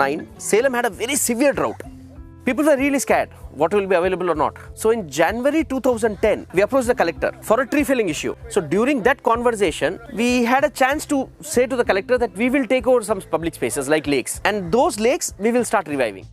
2009, Salem had a very severe drought. People were really scared what will be available or not. So in January 2010, we approached the collector for a tree felling issue. So during that conversation, we had a chance to say to the collector that we will take over some public spaces like lakes, and those lakes we will start reviving.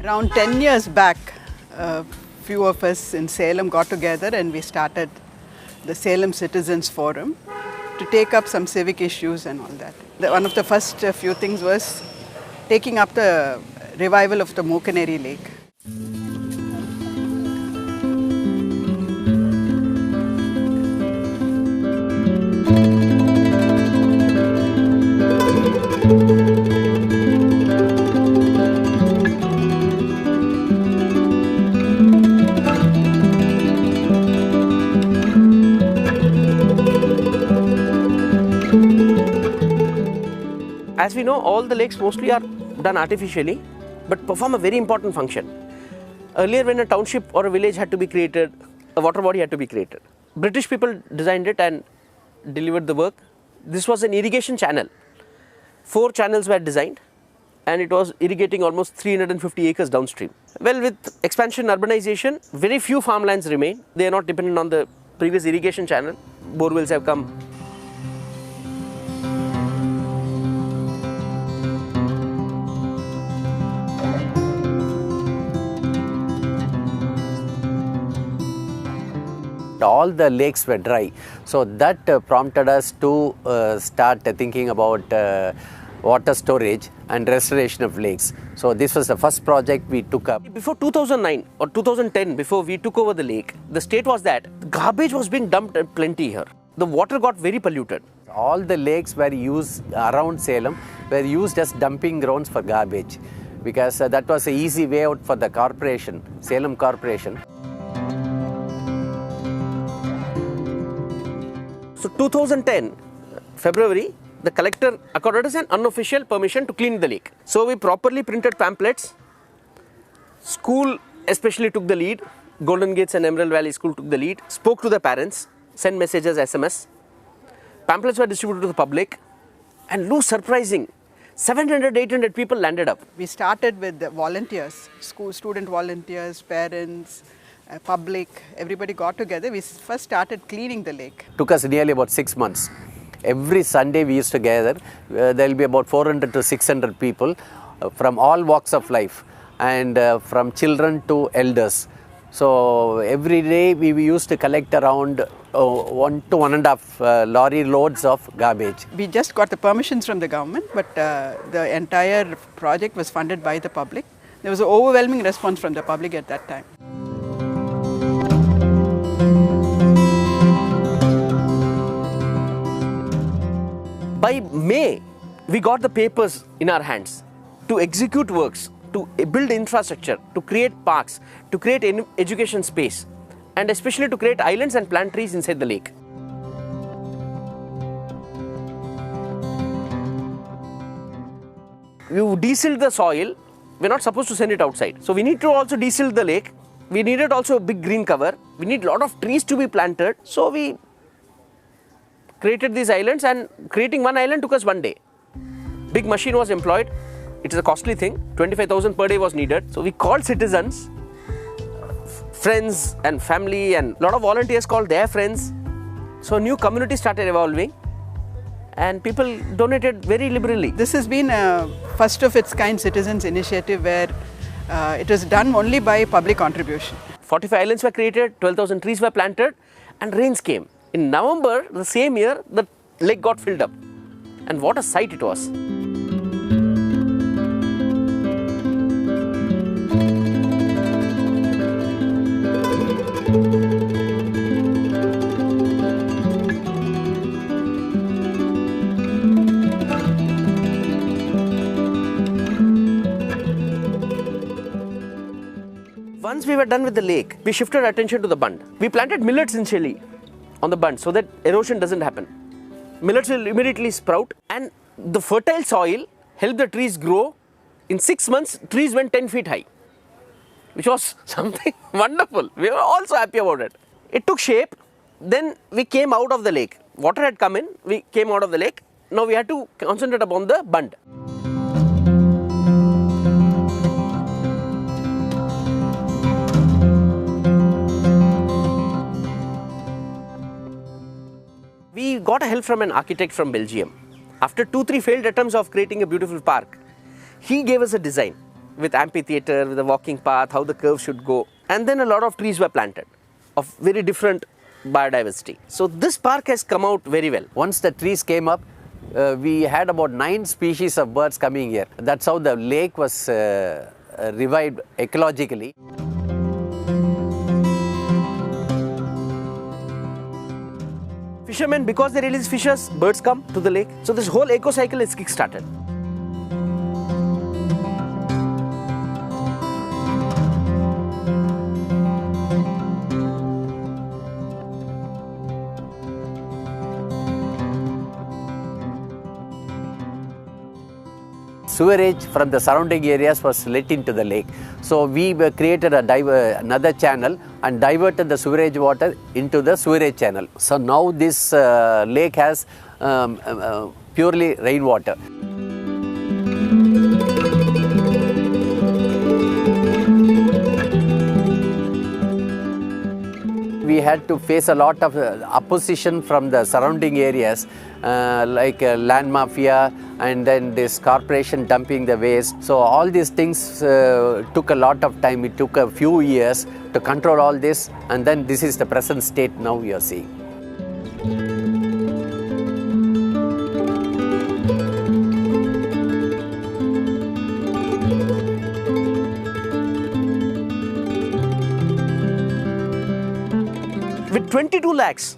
Around 10 years back, a few of us in Salem got together and we started the Salem Citizens Forum to take up some civic issues and all that. One of the first few things was taking up the revival of the Mokeneri Lake. As we know, all the lakes mostly are done artificially, but perform a very important function. Earlier, when a township or a village had to be created, a water body had to be created. British people designed it and delivered the work. This was an irrigation channel. 4 channels were designed, and it was irrigating almost 350 acres downstream. Well, with expansion, urbanization, very few farmlands remain. They are not dependent on the previous irrigation channel. Borewells have come. All the lakes were dry, so that prompted us to start thinking about water storage and restoration of lakes. So this was the first project we took up. Before 2009 or 2010, before we took over the lake, the state was that garbage was being dumped plenty here. The water got very polluted. All the lakes were used around Salem were used as dumping grounds for garbage, because that was an easy way out for the corporation, Salem Corporation. So 2010, February, the collector accorded us an unofficial permission to clean the lake. So we properly printed pamphlets. School especially took the lead. Golden Gates and Emerald Valley School took the lead. Spoke to the parents, sent messages, SMS. Pamphlets were distributed to the public. And no surprising, 700, 800 people landed up. We started with the volunteers, student volunteers, parents, public, everybody got together. We first started cleaning the lake. Took us nearly about 6 months. Every Sunday we used to gather. There will be about 400 to 600 people from all walks of life, and from children to elders. So every day we used to collect around 1 to 1.5 lorry loads of garbage. We just got the permissions from the government, but the entire project was funded by the public. There was an overwhelming response from the public at that time. By May, we got the papers in our hands to execute works, to build infrastructure, to create parks, to create education space, and especially to create islands and plant trees inside the lake. You desilted the soil, we're not supposed to send it outside. So we need to also desilt the lake. We needed also a big green cover. We need a lot of trees to be planted. So we created these islands, and creating one island took us 1 day. Big machine was employed. It is a costly thing. 25,000 per day was needed. So we called citizens, friends and family, and a lot of volunteers called their friends. So a new community started evolving, and people donated very liberally. This has been a first of its kind citizens initiative where it was done only by public contribution. 45 islands were created, 12,000 trees were planted, and rains came. In November, the same year, the lake got filled up. And what a sight it was. once we were done with the lake, we shifted attention to the bund. We planted millets initially on the bund so that erosion doesn't happen. Millets will immediately sprout, and the fertile soil helped the trees grow. In 6 months, trees went 10 feet high, which was something wonderful. We were all so happy about it. It took shape. Then we came out of the lake. Water had come in, we came out of the lake. Now we had to concentrate upon the bund. We got a help from an architect from Belgium. After 2-3 failed attempts of creating a beautiful park, he gave us a design with amphitheatre, with a walking path, how the curve should go. And then a lot of trees were planted of very different biodiversity. So this park has come out very well. Once the trees came up, we had about 9 species of birds coming here. That's how the lake was revived ecologically. Fishermen, because they release fishes, birds come to the lake. So this whole eco cycle is kick-started. Sewerage from the surrounding areas was let into the lake. So we created another channel and diverted the sewerage water into the sewerage channel. So now this lake has purely rainwater. We had to face a lot of opposition from the surrounding areas like land mafia and then this corporation dumping the waste. So all these things took a lot of time. It took a few years to control all this, and then this is the present state now we are seeing. With 22 lakhs,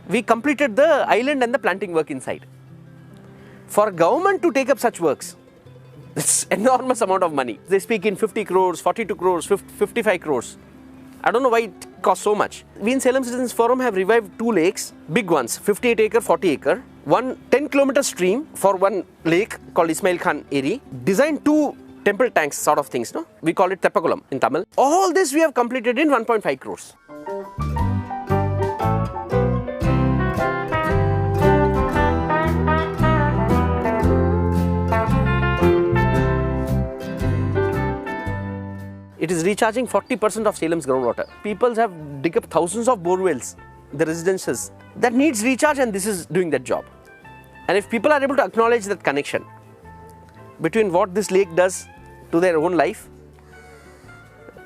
we completed the island and the planting work inside. For a government to take up such works, it's enormous amount of money. They speak in 50 crores, 42 crores, 55 crores. I don't know why it costs so much. We in Salem Citizens Forum have revived 2 lakes, big ones, 58 acre, 40 acre. One 10-kilometer stream for one lake called Ismail Khan Eri. Designed 2 temple tanks sort of things, no? We call it Teppakulam in Tamil. All this we have completed in 1.5 crores. It is recharging 40% of Salem's groundwater. People have dig up thousands of bore wells, the residences, that needs recharge, and this is doing that job. And if people are able to acknowledge that connection between what this lake does to their own life,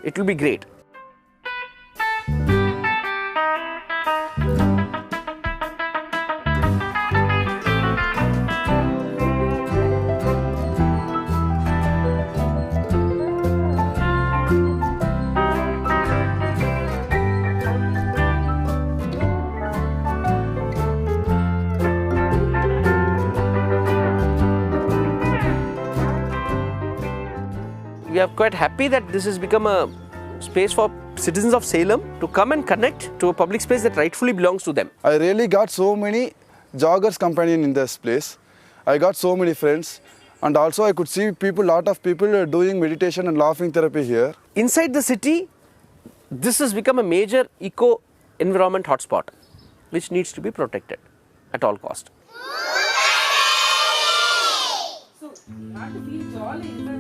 it will be great. We are quite happy that this has become a space for citizens of Salem to come and connect to a public space that rightfully belongs to them. I really got so many joggers companion in this place. I got so many friends, and also I could see lot of people doing meditation and laughing therapy here. Inside the city, this has become a major eco-environment hotspot, which needs to be protected at all cost. So, not to feel jolly.